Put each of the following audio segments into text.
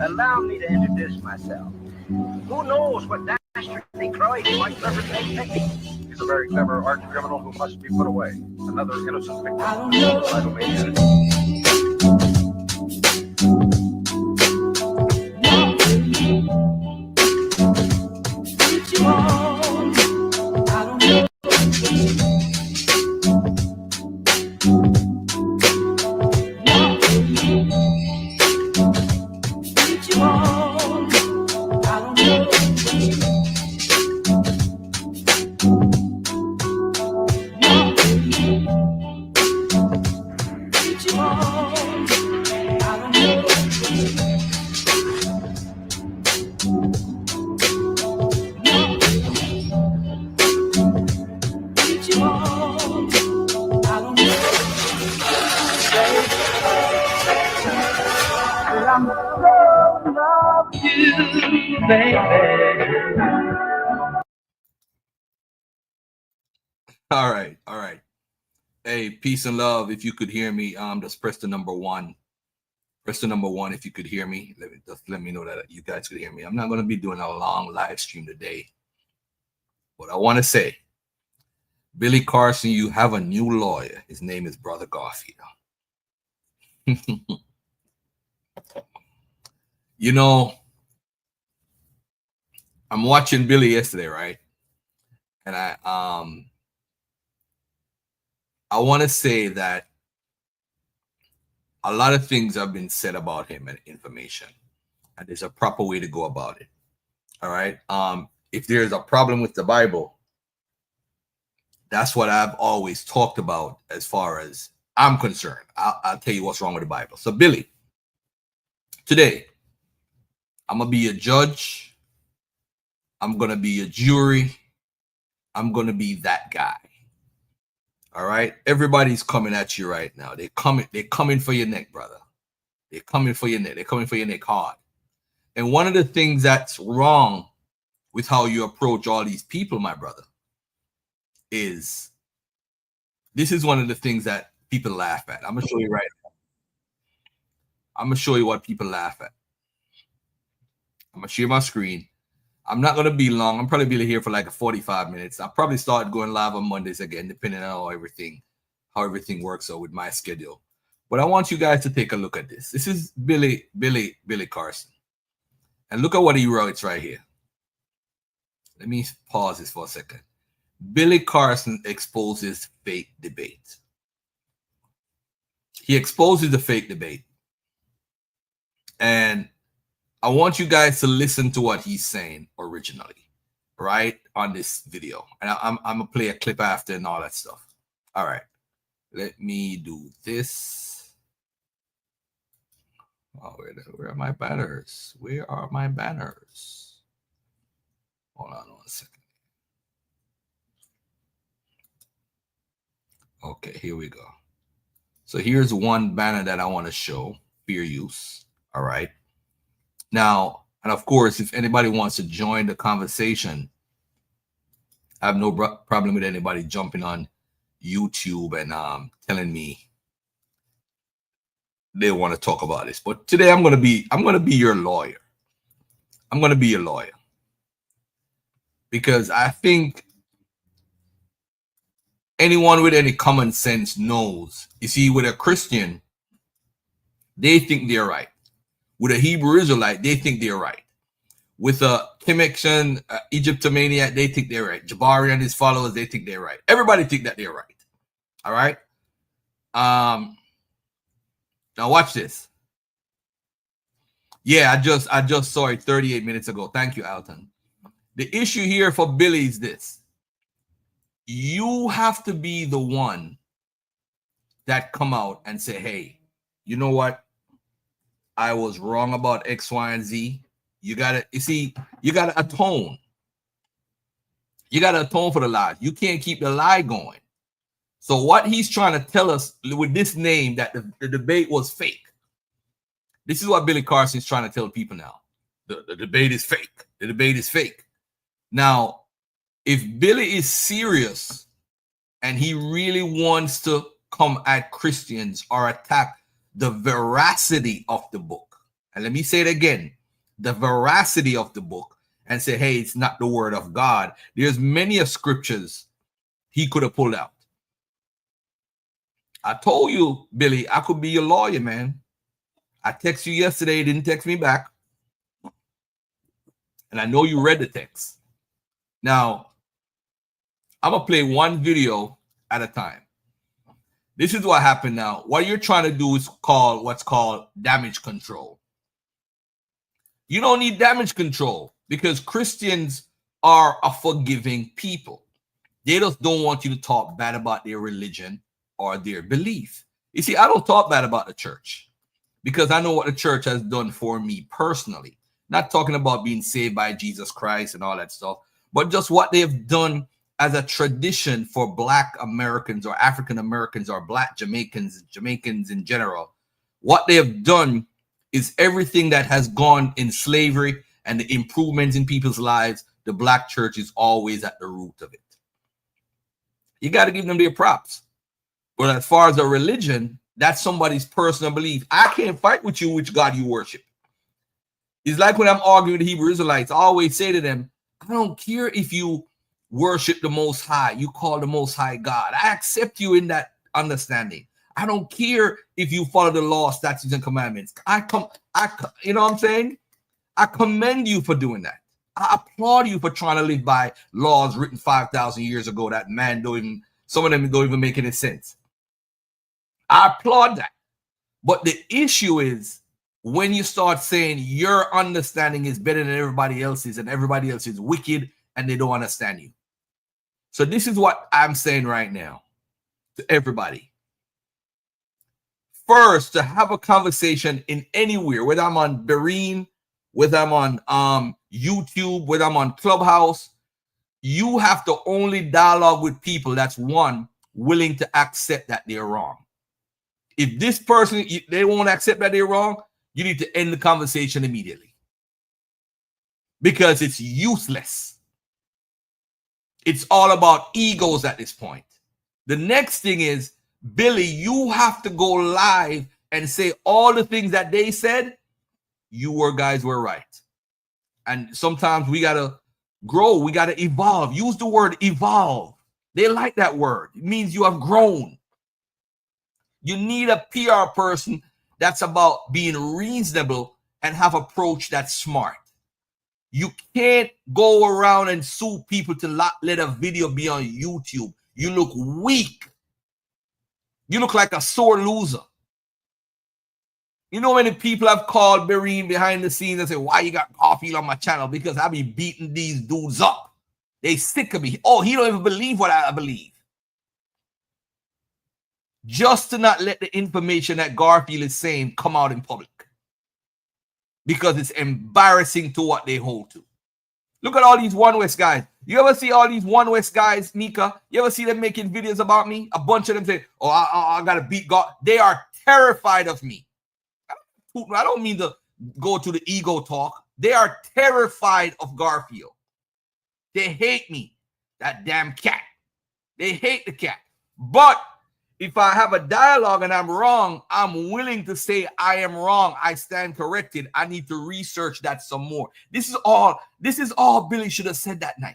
Allow me to introduce myself. Who knows what dastardly crime he might perpetrate next? He's a very clever arch criminal who must be put away. Another innocent victim I of don't know. suicidal maniac. What you want? I don't know. What you want? I don't know. What you want? I don't know. What you want? I don't know. But I'm so love you, baby. All right, all right. Hey, peace and love. If you could hear me, just press the number one. Press the number one if you could hear me. Let me know that you guys could hear me. I'm not going to be doing a long live stream today. But I want to say, Billy Carson, you have a new lawyer. His name is Brother Garfield. You know, I'm watching Billy yesterday, right? And I want to say that a lot of things have been said about him and information, and there's a proper way to go about it. All right. If there's a problem with the Bible, that's what I've always talked about as far as I'm concerned. I'll tell you what's wrong with the Bible. So, Billy, today, I'm going to be a judge. I'm going to be a jury. I'm going to be that guy. All right. Everybody's coming at you right now. They're coming for your neck, brother. They're coming for your neck. They're coming for your neck hard. And one of the things that's wrong with how you approach all these people, my brother, is this is one of the things that people laugh at. I'm going to show you right now. I'm going to show you what people laugh at. I'm going to share my screen. I'm not going to be long. I'm probably be here for like 45 minutes. I'll probably start going live on Mondays again, depending on how everything works out with my schedule. But I want you guys to take a look at this. This is Billy Carson. And look at what he writes right here. Let me pause this for a second. Billy Carson exposes fake debate. He exposes the fake debate. And I want you guys to listen to what he's saying originally, right, on this video. And I'm going to play a clip after and all that stuff. All right. Let me do this. Oh, where are my banners? Where are my banners? Hold on 1 second. Okay, here we go. So here's one banner that I want to show for your use. All right. Now, and of course, if anybody wants to join the conversation, I have no problem with anybody jumping on YouTube and telling me they want to talk about this. But today I'm gonna be your lawyer. I'm gonna be your lawyer. Because I think anyone with any common sense knows, you see, with a Christian, they think they're right. With a Hebrew Israelite, they think they're right. With a Kemexian, Egyptomaniac, they think they're right. Jabari and his followers, they think they're right. Everybody think that they're right. All right. Now watch this. Yeah, I just saw it 38 minutes ago. Thank you, Alton. The issue here for Billy is this. You have to be the one that come out and say, hey, you know what? I was wrong about X, Y, and Z. You gotta atone. You gotta atone for the lie. You can't keep the lie going. So what he's trying to tell us with this name that the debate was fake. This is what Billy Carson is trying to tell people now. The debate is fake. The debate is fake. Now, if Billy is serious and he really wants to come at Christians or attack the veracity of the book And let me say it again, the veracity of the book, and say, hey, it's not the word of God. There's many of scriptures he could have pulled out. I told you, Billy, I could be your lawyer, man. I texted you yesterday, you didn't text me back. And I know you read the text. Now, I'm going to play one video at a time. This is what happened now. What you're trying to do is what's called damage control. You don't need damage control because Christians are a forgiving people. They just don't want you to talk bad about their religion or their belief. You see, I don't talk bad about the church because I know what the church has done for me personally. Not talking about being saved by Jesus Christ and all that stuff, but just what they've done as a tradition for Black Americans or African Americans or Black Jamaicans in general. What they have done is everything that has gone in slavery and the improvements in people's lives, the Black church is always at the root of it. You got to give them their props. But as far as a religion, that's somebody's personal belief. I can't fight with you which God you worship. It's like when I'm arguing with the Hebrew Israelites, I always say to them, I don't care if you worship the Most High, you call the Most High God. I accept you in that understanding. I don't care if you follow the law, statutes, and commandments. You know what I'm saying? I commend you for doing that. I applaud you for trying to live by laws written 5,000 years ago that some of them don't even make any sense. I applaud that. But the issue is when you start saying your understanding is better than everybody else's and everybody else is wicked and they don't understand you. So this is what I'm saying right now to everybody. First, to have a conversation in anywhere, whether I'm on Bereen, whether I'm on YouTube, whether I'm on Clubhouse, you have to only dialogue with people that's one, willing to accept that they're wrong. If this person, they won't accept that they're wrong, you need to end the conversation immediately. Because it's useless. It's all about egos at this point. The next thing is, Billy, you have to go live and say all the things that they said. Guys were right. And sometimes we got to grow. We got to evolve. Use the word evolve. They like that word. It means you have grown. You need a PR person that's about being reasonable and have approach that's smart. You can't go around and sue people to let a video be on YouTube. You look weak. You look like a sore loser. You know many people have called Bereen behind the scenes and say, why you got Garfield on my channel? Because I be beating these dudes up. They sick of me. Oh, he don't even believe what I believe. Just to not let the information that Garfield is saying come out in public. Because it's embarrassing to what they hold to. Look at all these One West guys. You ever see all these One West guys, Mika? You ever see them making videos about me? A bunch of them say, oh, I got to beat God. They are terrified of me. I don't mean to go to the ego talk. They are terrified of Garfield. They hate me. That damn cat. They hate the cat. But if I have a dialogue and I'm wrong, I'm willing to say I am wrong. I stand corrected. I need to research that some more. This is all Billy should have said that night.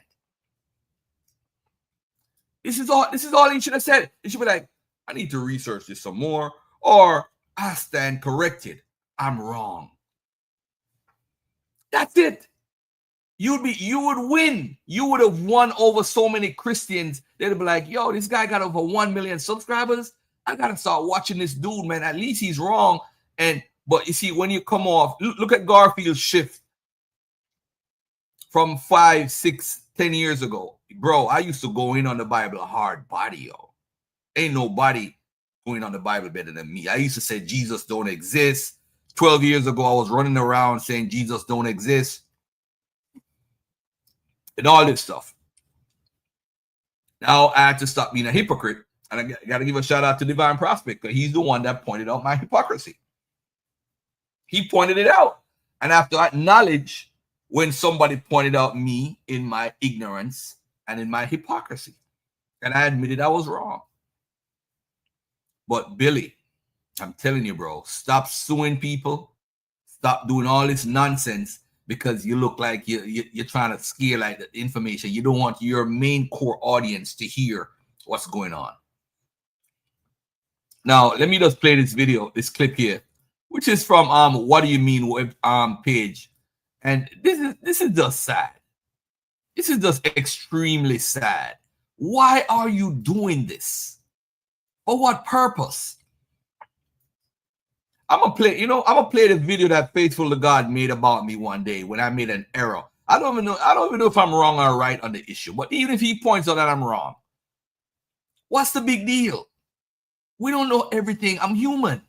This is all he should have said. It should be like, I need to research this some more, or I stand corrected. I'm wrong. That's it. You would win. You would have won over so many Christians. They'd be like, yo, this guy got over 1 million subscribers. I gotta start watching this dude, man. At least he's wrong. But you see, when you come off, look at Garfield's shift from 5, 6, 10 years ago. Bro, I used to go in on the Bible hard body, yo. Ain't nobody going on the Bible better than me. I used to say Jesus don't exist. 12 years ago, I was running around saying Jesus don't exist. And all this stuff. Now I had to stop being a hypocrite. And I got to give a shout out to Divine Prospect, because he's the one that pointed out my hypocrisy. He pointed it out. And I have to acknowledge when somebody pointed out me in my ignorance and in my hypocrisy. And I admitted I was wrong. But Billy, I'm telling you, bro, stop suing people. Stop doing all this nonsense because you look like you're trying to scare like the information. You don't want your main core audience to hear what's going on. Now, let me just play this video, this clip here, which is from What Do You Mean web page. And this is just sad. This is just extremely sad. Why are you doing this? For what purpose? I'm gonna play the video that Faithful to God made about me one day when I made an error. I don't even know if I'm wrong or right on the issue, but even if he points out that I'm wrong, what's the big deal? We don't know everything. I'm human.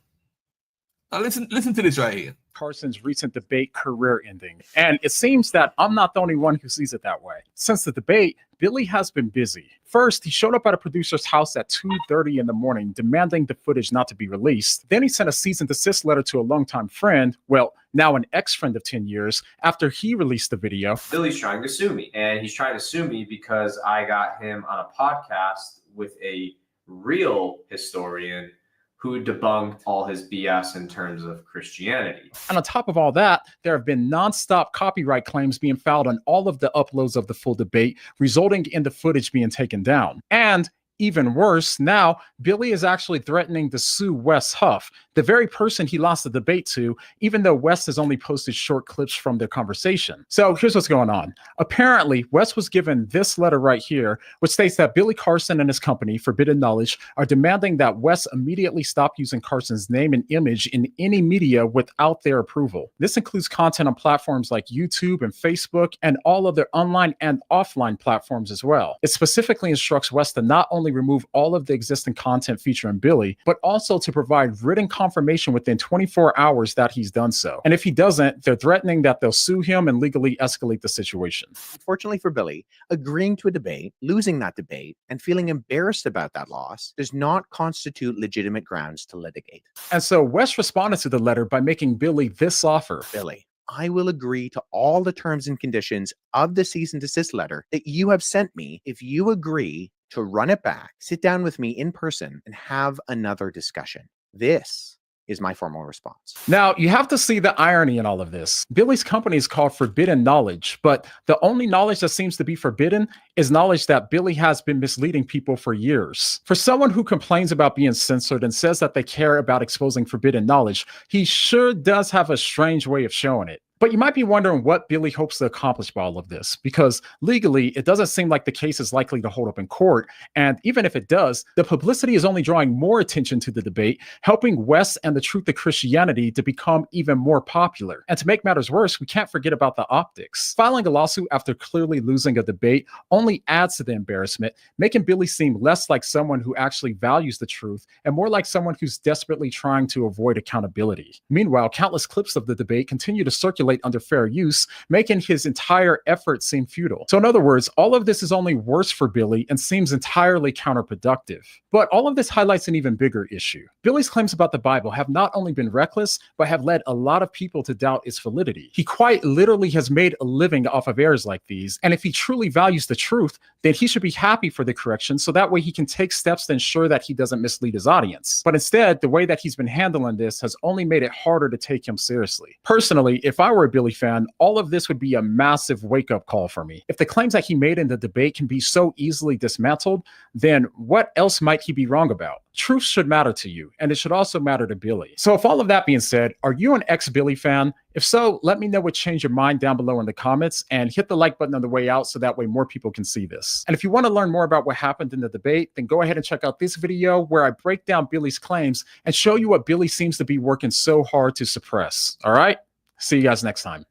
Now listen to this right here. Carson's recent debate career ending. And it seems that I'm not the only one who sees it that way. Since the debate, Billy has been busy. First, he showed up at a producer's house at 2:30 in the morning, demanding the footage not to be released. Then he sent a cease and desist letter to a longtime friend, well, now an ex-friend of 10 years, after he released the video. Billy's trying to sue me, and he's trying to sue me because I got him on a podcast with a real historian who debunked all his BS in terms of Christianity. And on top of all that, there have been nonstop copyright claims being filed on all of the uploads of the full debate, resulting in the footage being taken down. And even worse, now Billy is actually threatening to sue Wes Huff, the very person he lost the debate to, even though Wes has only posted short clips from their conversation. So here's what's going on. Apparently, Wes was given this letter right here, which states that Billy Carson and his company, Forbidden Knowledge, are demanding that Wes immediately stop using Carson's name and image in any media without their approval. This includes content on platforms like YouTube and Facebook and all other online and offline platforms as well. It specifically instructs Wes to not only remove all of the existing content featuring Billy, but also to provide written confirmation within 24 hours that he's done so. And if he doesn't, they're threatening that they'll sue him and legally escalate the situation. Unfortunately for Billy, agreeing to a debate, losing that debate, and feeling embarrassed about that loss does not constitute legitimate grounds to litigate. And so Wes responded to the letter by making Billy this offer. Billy, I will agree to all the terms and conditions of the cease and desist letter that you have sent me if you agree to run it back, sit down with me in person, and have another discussion. This is my formal response. Now, you have to see the irony in all of this. Billy's company is called Forbidden Knowledge, but the only knowledge that seems to be forbidden is knowledge that Billy has been misleading people for years. For someone who complains about being censored and says that they care about exposing forbidden knowledge, he sure does have a strange way of showing it. But you might be wondering what Billy hopes to accomplish by all of this, because legally, it doesn't seem like the case is likely to hold up in court. And even if it does, the publicity is only drawing more attention to the debate, helping Wes and the Truth of Christianity to become even more popular. And to make matters worse, we can't forget about the optics. Filing a lawsuit after clearly losing a debate only adds to the embarrassment, making Billy seem less like someone who actually values the truth and more like someone who's desperately trying to avoid accountability. Meanwhile, countless clips of the debate continue to circulate under fair use, making his entire effort seem futile. So in other words, all of this is only worse for Billy and seems entirely counterproductive. But all of this highlights an even bigger issue. Billy's claims about the Bible have not only been reckless, but have led a lot of people to doubt its validity. He quite literally has made a living off of errors like these, and if he truly values the truth, then he should be happy for the correction so that way he can take steps to ensure that he doesn't mislead his audience. But instead, the way that he's been handling this has only made it harder to take him seriously. Personally, if I were a Billy fan, all of this would be a massive wake-up call for me. If the claims that he made in the debate can be so easily dismantled, then what else might he be wrong about? Truth should matter to you, and it should also matter to Billy. So if all of that being said, are you an ex-Billy fan? If so, let me know what changed your mind down below in the comments, and hit the like button on the way out so that way more people can see this. And if you want to learn more about what happened in the debate, then go ahead and check out this video where I break down Billy's claims and show you what Billy seems to be working so hard to suppress. All right? See you guys next time.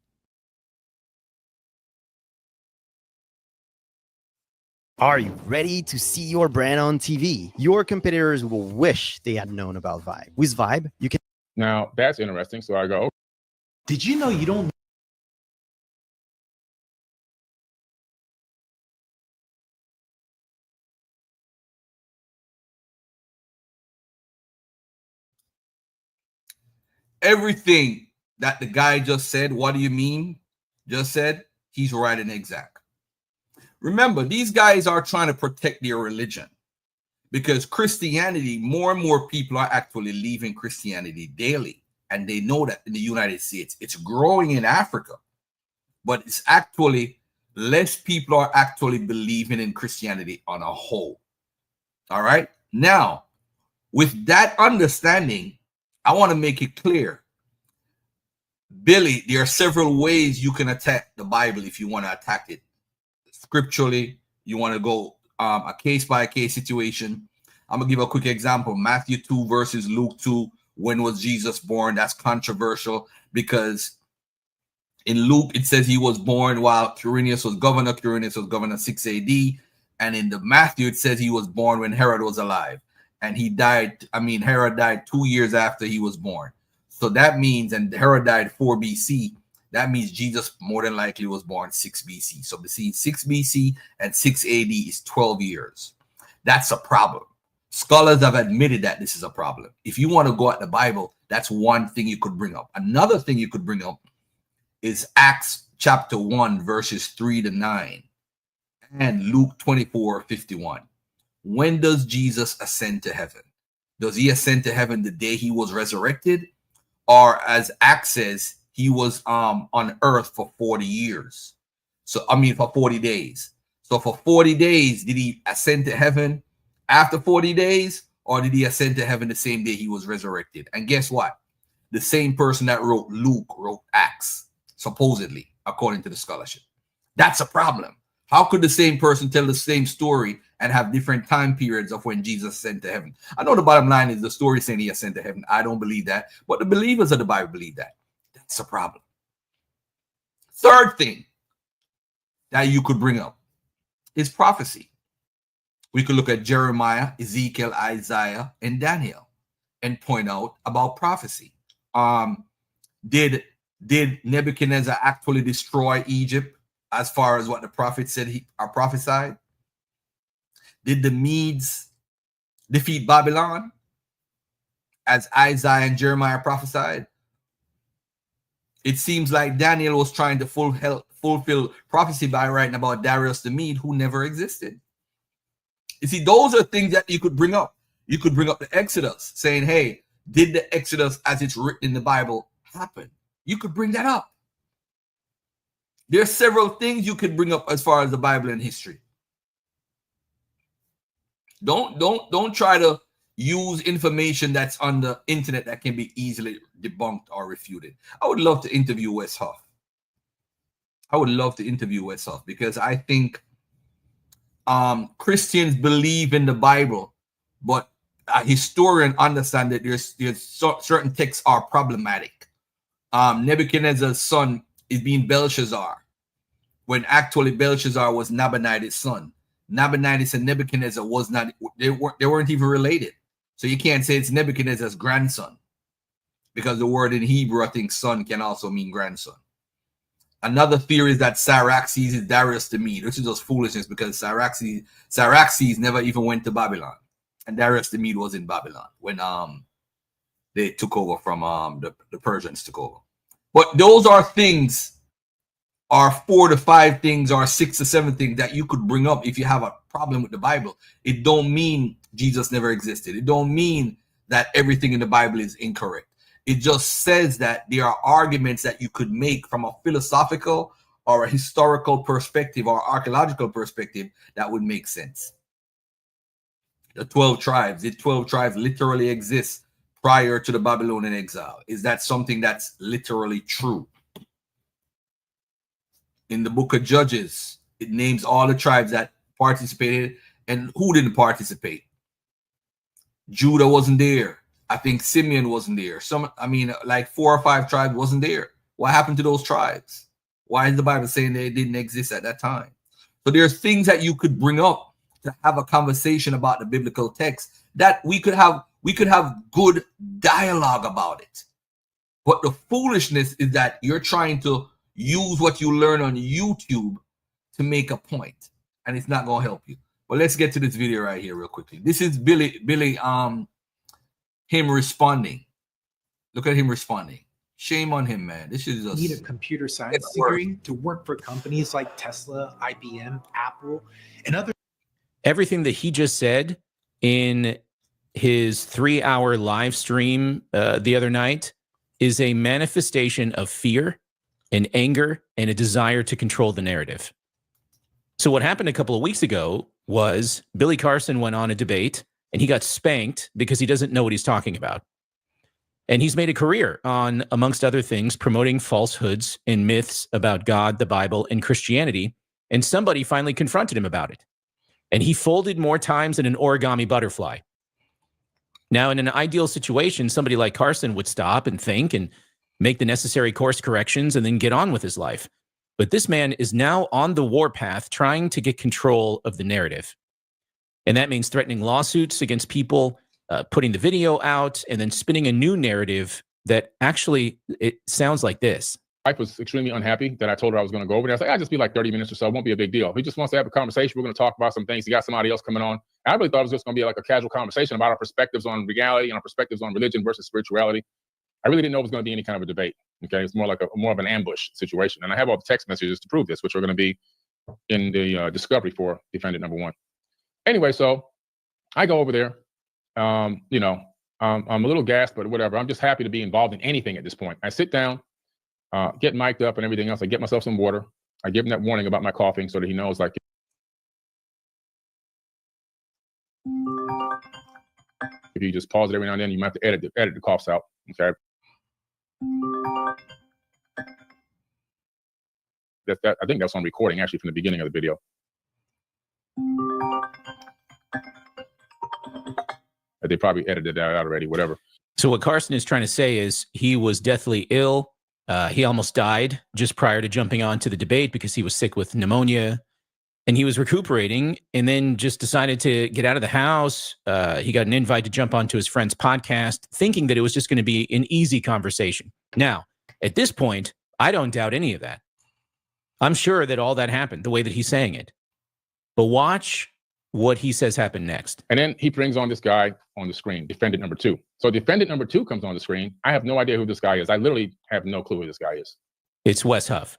Are you ready to see your brand on TV? Your competitors will wish they had known about Vibe. With Vibe, you can... Now, that's interesting. So I go, did you know you don't... Everything that the guy just said, what do you mean, just said, he's right and exact. Remember, these guys are trying to protect their religion because Christianity, more and more people are actually leaving Christianity daily. and they know that in the United States, it's growing in Africa, but it's actually less people are actually believing in Christianity on a whole. All right. Now, with that understanding, I want to make it clear, Billy, there are several ways you can attack the Bible if you want to attack it scripturally. You want to go a case by case situation. I'm gonna give a quick example. Matthew 2 versus Luke 2. When was Jesus born? That's controversial because in Luke it says he was born while Quirinius was governor. Quirinius was governor 6 AD. And in the Matthew it says he was born when Herod was alive. And he died, Herod died 2 years after he was born. So that means, and Herod died 4 BC. That means Jesus more than likely was born 6 BC. So between 6 BC and 6 AD is 12 years. That's a problem. Scholars have admitted that this is a problem. If you want to go at the Bible, that's one thing you could bring up. Another thing you could bring up is Acts chapter 1, verses 3 to 9, and Luke 24:51. When does Jesus ascend to heaven? Does he ascend to heaven the day he was resurrected? Or as Acts says, he was on earth for 40 years. So, for 40 days. So for 40 days, did he ascend to heaven after 40 days? Or did he ascend to heaven the same day he was resurrected? And guess what? The same person that wrote Luke wrote Acts, supposedly, according to the scholarship. That's a problem. How could the same person tell the same story and have different time periods of when Jesus ascended to heaven? I know the bottom line is the story saying he ascended to heaven. I don't believe that, but the believers of the Bible believe that. That's a problem. Third thing that you could bring up is prophecy. We could look at Jeremiah, Ezekiel, Isaiah, and Daniel and point out about prophecy. Did Nebuchadnezzar actually destroy Egypt as far as what the prophet said he prophesied? Did the Medes defeat Babylon as Isaiah and Jeremiah prophesied? It seems like Daniel was trying to fulfill prophecy by writing about Darius the Mede, who never existed. You see, those are things that you could bring up. You could bring up the Exodus, saying, hey, did the Exodus as it's written in the Bible happen? You could bring that up. There are several things you could bring up as far as the Bible and history. Don't try to use information that's on the internet that can be easily debunked or refuted. I would love to interview Wes Huff. Because I think Christians believe in the Bible, but a historian understands that there's certain texts are problematic. Nebuchadnezzar's son is being Belshazzar, when actually Belshazzar was Nabonidus' son. Nabonidus and Nebuchadnezzar they weren't even related. So you can't say it's Nebuchadnezzar's grandson, because the word in Hebrew, I think son can also mean grandson. Another theory is that Cyaxares is Darius the Mede, which is just foolishness, because Cyaxares never even went to Babylon, and Darius the Mede was in Babylon when they took over from the Persians took over. But those are things, are 4 to 5 things, or 6 to 7 things that you could bring up if you have a problem with the Bible. It don't mean Jesus never existed. It don't mean that everything in the Bible is incorrect. It just says that there are arguments that you could make from a philosophical or a historical perspective or archaeological perspective that would make sense. The 12 tribes, did 12 tribes literally exist prior to the Babylonian exile? Is that something that's literally true? In the book of Judges, it names all the tribes that participated and who didn't participate. Judah wasn't there. I think Simeon wasn't there. Like 4 or 5 tribes wasn't there. What happened to those tribes? Why is the Bible saying they didn't exist at that time? So there's things that you could bring up to have a conversation about the biblical text that we could have good dialogue about it. But the foolishness is that you're trying to use what you learn on YouTube to make a point, and it's not going to help you. But let's get to this video right here real quickly. This is Billy, him responding. Look at him responding. Shame on him, man. This is just need a computer science degree to work for companies like Tesla, IBM, Apple, and other. Everything that he just said in his 3-hour live stream the other night is a manifestation of fear and anger and a desire to control the narrative. So what happened a couple of weeks ago was Billy Carson went on a debate and he got spanked because he doesn't know what he's talking about. And he's made a career on, amongst other things, promoting falsehoods and myths about God, the Bible, and Christianity. And somebody finally confronted him about it. And he folded more times than an origami butterfly. Now, in an ideal situation, somebody like Carson would stop and think and make the necessary course corrections and then get on with his life. But this man is now on the warpath trying to get control of the narrative. And that means threatening lawsuits against people, putting the video out, and then spinning a new narrative that actually, it sounds like this. My wife was extremely unhappy that I told her I was going to go over there. I was like, I'll just be like 30 minutes or so. It won't be a big deal. He just wants to have a conversation. We're going to talk about some things. He got somebody else coming on. And I really thought it was just going to be like a casual conversation about our perspectives on reality and our perspectives on religion versus spirituality. I really didn't know it was going to be any kind of a debate. Okay, it's more like more of an ambush situation. And I have all the text messages to prove this, which are going to be in the discovery for defendant number 1. Anyway, so I go over there. I'm a little gassed, but whatever. I'm just happy to be involved in anything at this point. I sit down, get mic'd up and everything else. I get myself some water. I give him that warning about my coughing so that he knows, like, if you just pause it every now and then, you might have to edit the coughs out. Okay. I think that's on recording actually from the beginning of the video. They probably edited that out already, whatever. So what Carson is trying to say is he was deathly ill. He almost died just prior to jumping onto the debate because he was sick with pneumonia. And he was recuperating and then just decided to get out of the house. He got an invite to jump onto his friend's podcast, thinking that it was just going to be an easy conversation. Now, at this point, I don't doubt any of that. I'm sure that all that happened the way that he's saying it. But watch what he says happened next. And then he brings on this guy on the screen, defendant number 2. So defendant number 2 comes on the screen. I have no idea who this guy is. I literally have no clue who this guy is. It's Wes Huff.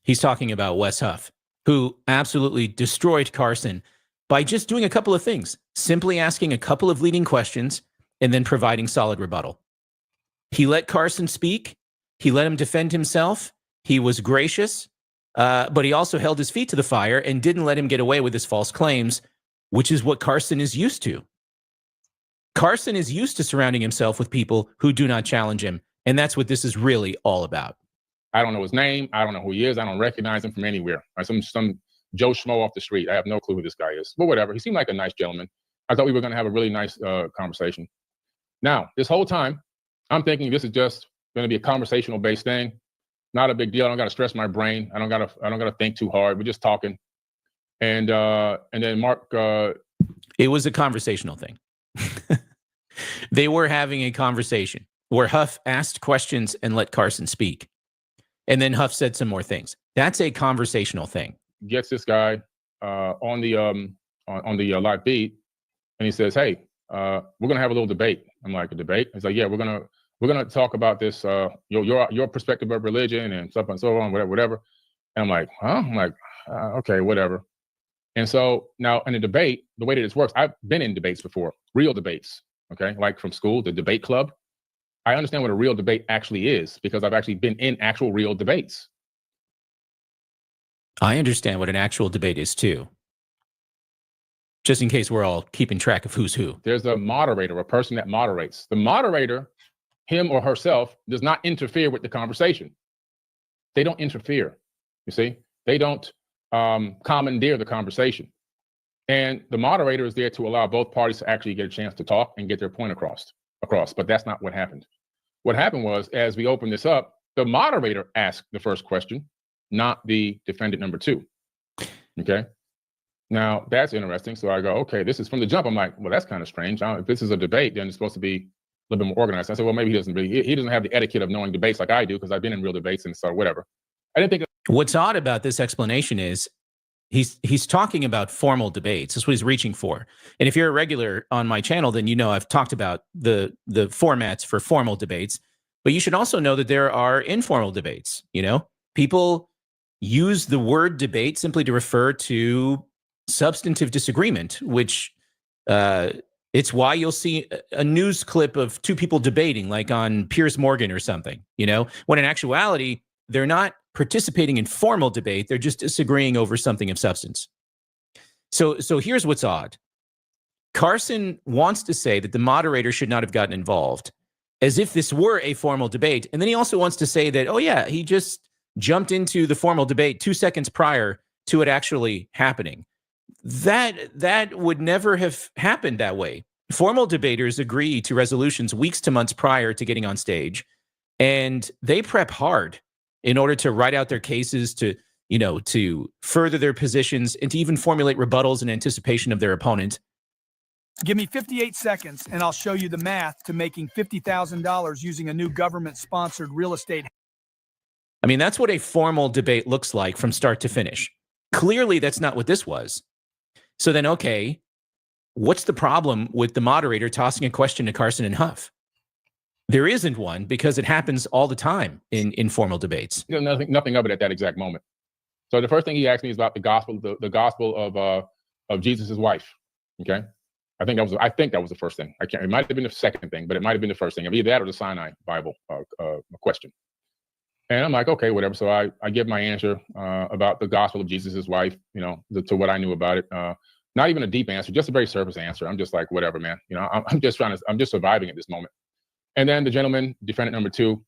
He's talking about Wes Huff, who absolutely destroyed Carson by just doing a couple of things, simply asking a couple of leading questions and then providing solid rebuttal. He let Carson speak. He let him defend himself. He was gracious. But he also held his feet to the fire and didn't let him get away with his false claims, which is what Carson is used to. Carson is used to surrounding himself with people who do not challenge him. And that's what this is really all about. I don't know his name. I don't know who he is. I don't recognize him from anywhere. Some Joe Schmo off the street. I have no clue who this guy is. But whatever. He seemed like a nice gentleman. I thought we were going to have a really nice conversation. Now, this whole time, I'm thinking this is just going to be a conversational-based thing. Not a big deal. I don't got to stress my brain. I don't got to think too hard. We're just talking. And then Mark. It was a conversational thing. They were having a conversation where Huff asked questions and let Carson speak. And then Huff said some more things. That's a conversational thing. Gets this guy on the live feed, and he says, "Hey, we're gonna have a little debate." I'm like, "A debate?" He's like, "Yeah, we're gonna talk about this your perspective of religion and stuff and so on, whatever." And I'm like, "Huh?" I'm like, "Okay, whatever." And so now in a debate, the way that this works, I've been in debates before, real debates. Okay, like from school, the debate club. I understand what a real debate actually is because I've actually been in actual real debates. I understand what an actual debate is too. Just in case we're all keeping track of who's who. There's a moderator, a person that moderates. The moderator, him or herself, does not interfere with the conversation. They don't interfere, you see? They don't commandeer the conversation. And the moderator is there to allow both parties to actually get a chance to talk and get their point across. But that's not what happened. What happened was, as we opened this up, the moderator asked the first question, not the defendant number 2. Okay. Now that's interesting. So I go, okay, this is from the jump. I'm like, well, that's kind of strange. If this is a debate, then it's supposed to be a little bit more organized. I said, well, maybe he doesn't have the etiquette of knowing debates like I do because I've been in real debates and so whatever. I didn't think. What's odd about this explanation is he's talking about formal debates. That's what he's reaching for. And if you're a regular on my channel, then you know I've talked about the formats for formal debates. But you should also know that there are informal debates. You know, people use the word debate simply to refer to substantive disagreement, which It's why you'll see a news clip of two people debating, like on Piers Morgan or something, when in actuality, they're not participating in formal debate. They're just disagreeing over something of substance. So here's what's odd. Carson wants to say that the moderator should not have gotten involved, as if this were a formal debate. And then he also wants to say that, oh yeah, he just jumped into the formal debate 2 seconds prior to it actually happening. That would never have happened that way. Formal debaters agree to resolutions weeks to months prior to getting on stage, and they prep hard in order to write out their cases, to further their positions, and to even formulate rebuttals in anticipation of their opponent. Give me 58 seconds, and I'll show you the math to making $50,000 using a new government-sponsored real estate. I mean, that's what a formal debate looks like from start to finish. Clearly, that's not what this was. So then, okay, what's the problem with the moderator tossing a question to Carson and Huff? There isn't one, because it happens all the time in informal debates. Nothing of it at that exact moment. So the first thing he asked me is about the gospel of Jesus' wife. Okay. I think that was the first thing. It might have been the second thing, but it might have been the first thing. Either that or the Sinai Bible question. And I'm like, okay, whatever. So I give my answer about the gospel of Jesus' wife, to what I knew about it. Not even a deep answer, just a very surface answer. I'm just like, whatever, man. I'm just surviving at this moment. And then the gentleman, defendant number 2,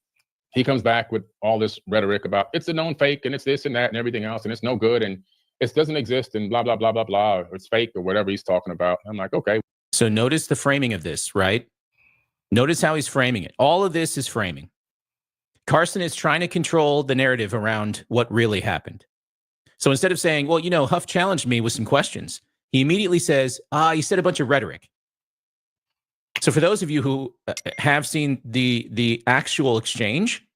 he comes back with all this rhetoric about it's a known fake and it's this and that and everything else, and it's no good and it doesn't exist and blah, blah, blah, blah, blah, or it's fake or whatever he's talking about. I'm like, okay. So notice the framing of this, right? Notice how he's framing it. All of this is framing. Carson is trying to control the narrative around what really happened. So instead of saying, well, Huff challenged me with some questions, he immediately says, he said a bunch of rhetoric. So for those of you who have seen the actual exchange,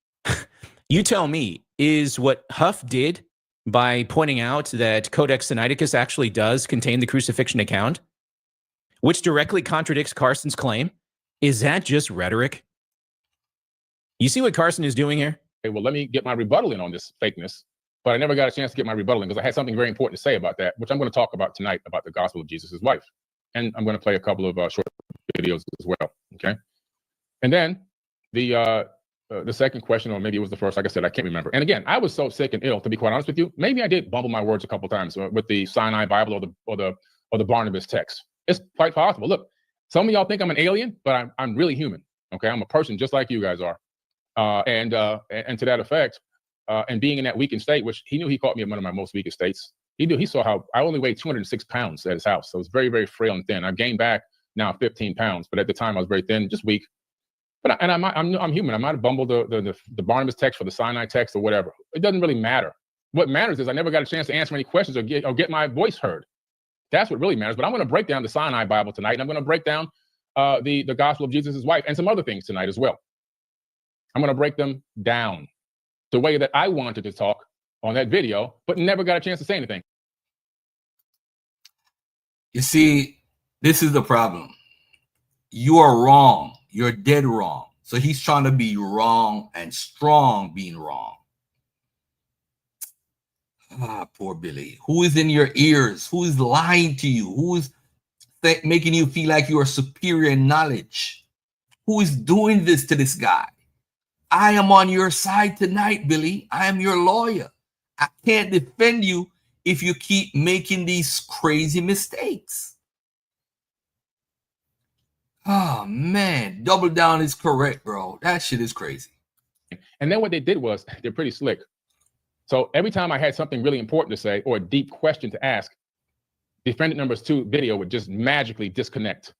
you tell me, is what Huff did by pointing out that Codex Sinaiticus actually does contain the crucifixion account, which directly contradicts Carson's claim, is that just rhetoric? You see what Carson is doing here? Okay, well, let me get my rebuttal in on this fakeness. But I never got a chance to get my rebuttal in because I had something very important to say about that, which I'm going to talk about tonight, about the gospel of Jesus' wife. And I'm going to play a couple of short videos as well, okay? And then the second question, or maybe it was the first, like I said, I can't remember. And again, I was so sick and ill, to be quite honest with you. Maybe I did bumble my words a couple of times with the Sinai Bible or the Barnabas text. It's quite possible. Look, some of y'all think I'm an alien, but I'm really human, okay? I'm a person just like you guys are. And to that effect, and being in that weakened state, which he knew he caught me in one of my most weakest states. He saw how I only weighed 206 pounds at his house. So it was very, very frail and thin. I've gained back now 15 pounds, but at the time I was very thin, just weak. But I'm human. I might have bumbled the Barnabas text for the Sinai text or whatever. It doesn't really matter. What matters is I never got a chance to answer any questions or get my voice heard. That's what really matters. But I'm going to break down the Sinai Bible tonight, and I'm going to break down the gospel of Jesus' wife and some other things tonight as well. I'm going to break them down the way that I wanted to talk on that video, but never got a chance to say anything. You see, this is the problem. You are wrong. You're dead wrong. So he's trying to be wrong and strong being wrong. Poor Billy. Who is in your ears? Who is lying to you? Who is making you feel like you are superior in knowledge? Who is doing this to this guy? I am on your side tonight, Billy. I am your lawyer. I can't defend you if you keep making these crazy mistakes. Oh, man. Double down is correct, bro. That shit is crazy. And then what they did was, they're pretty slick. So every time I had something really important to say or a deep question to ask, defendant number 2 video would just magically disconnect.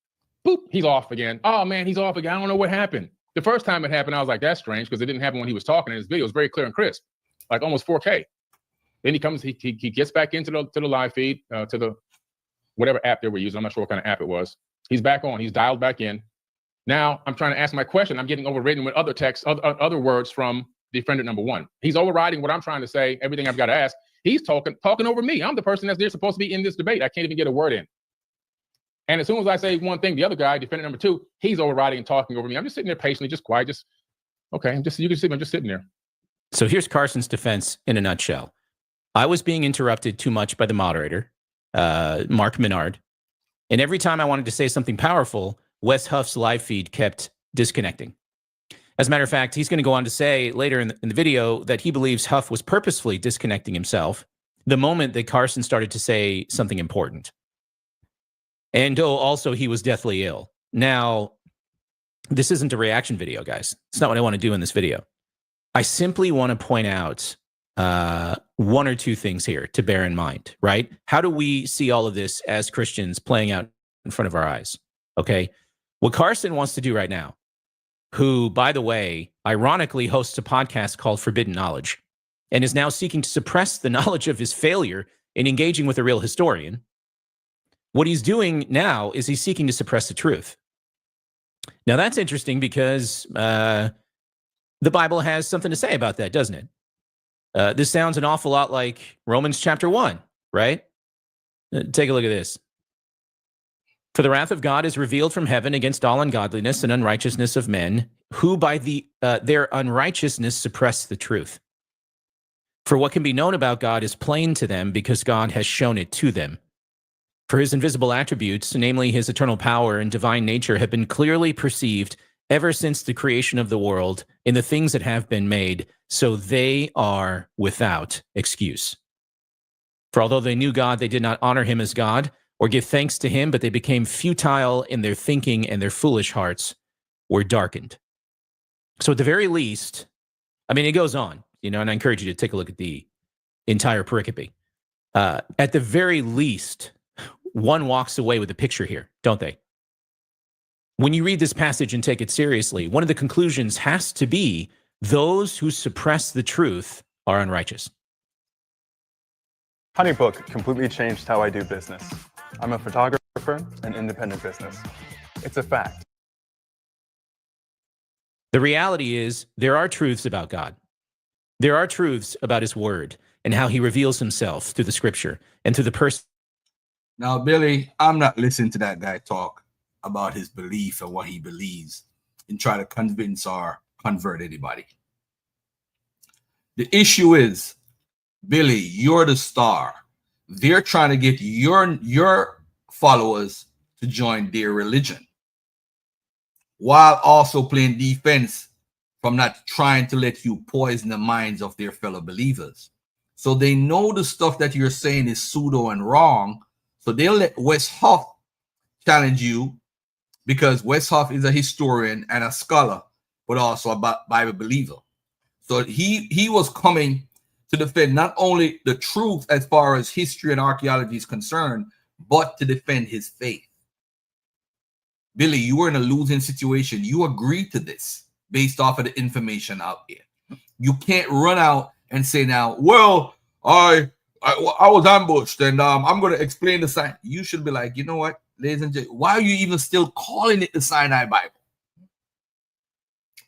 Boop, he's off again. Oh, man, he's off again. I don't know what happened. The first time it happened, I was like, that's strange, because it didn't happen when he was talking, and his video was very clear and crisp, like almost 4K. Then he comes, he gets back into the live feed, to the whatever app they were using. I'm not sure what kind of app it was. He's back on. He's dialed back in. Now I'm trying to ask my question. I'm getting overridden with other texts, other words from defendant number 1. He's overriding what I'm trying to say, everything I've got to ask. He's talking over me. I'm the person that's supposed to be in this debate. I can't even get a word in. And as soon as I say one thing, the other guy, defendant number 2, he's overriding and talking over me. I'm just sitting there patiently, just quiet, okay. You can see me. I'm just sitting there. So here's Carson's defense in a nutshell. I was being interrupted too much by the moderator, Mark Menard, And every time I wanted to say something powerful, Wes Huff's live feed kept disconnecting. As a matter of fact, he's going to go on to say later in the video that he believes Huff was purposefully disconnecting himself the moment that Carson started to say something important. And also he was deathly ill. Now, this isn't a reaction video, guys. It's not what I want to do in this video. I simply want to point out one or two things here to bear in mind, right? How do we see all of this as Christians playing out in front of our eyes? Okay. What Carson wants to do right now, who, by the way, ironically hosts a podcast called Forbidden Knowledge and is now seeking to suppress the knowledge of his failure in engaging with a real historian. What he's doing now is he's seeking to suppress the truth. Now, that's interesting because the Bible has something to say about that, doesn't it? This sounds an awful lot like Romans chapter 1, right? Take a look at this. For the wrath of God is revealed from heaven against all ungodliness and unrighteousness of men, who by their unrighteousness suppress the truth. For what can be known about God is plain to them because God has shown it to them. For his invisible attributes, namely his eternal power and divine nature, have been clearly perceived ever since the creation of the world in the things that have been made, so they are without excuse. For although they knew God, they did not honor him as God or give thanks to him, but they became futile in their thinking and their foolish hearts were darkened. So at the very least, I mean, it goes on, and I encourage you to take a look at the entire pericope. At the very least, one walks away with a picture here, don't they? When you read this passage and take it seriously, one of the conclusions has to be those who suppress the truth are unrighteous. HoneyBook completely changed how I do business. I'm a photographer and independent business. It's a fact. The reality is there are truths about God. There are truths about his word and how he reveals himself through the scripture and through the person. Now, Billy, I'm not listening to that guy talk about his belief and what he believes and try to convince or convert anybody. The issue is, Billy, you're the star. They're trying to get your followers to join their religion while also playing defense from not trying to let you poison the minds of their fellow believers. So they know the stuff that you're saying is pseudo and wrong. So they'll let Wes Huff challenge you because Wes Huff is a historian and a scholar, but also a Bible believer. So he was coming to defend not only the truth as far as history and archaeology is concerned, but to defend his faith. Billy, you were in a losing situation. You agreed to this based off of the information out there. You can't run out and say now, well, I was ambushed and I'm going to explain the sign. You should be like, you know what, ladies and gentlemen, why are you even still calling it the Sinai Bible?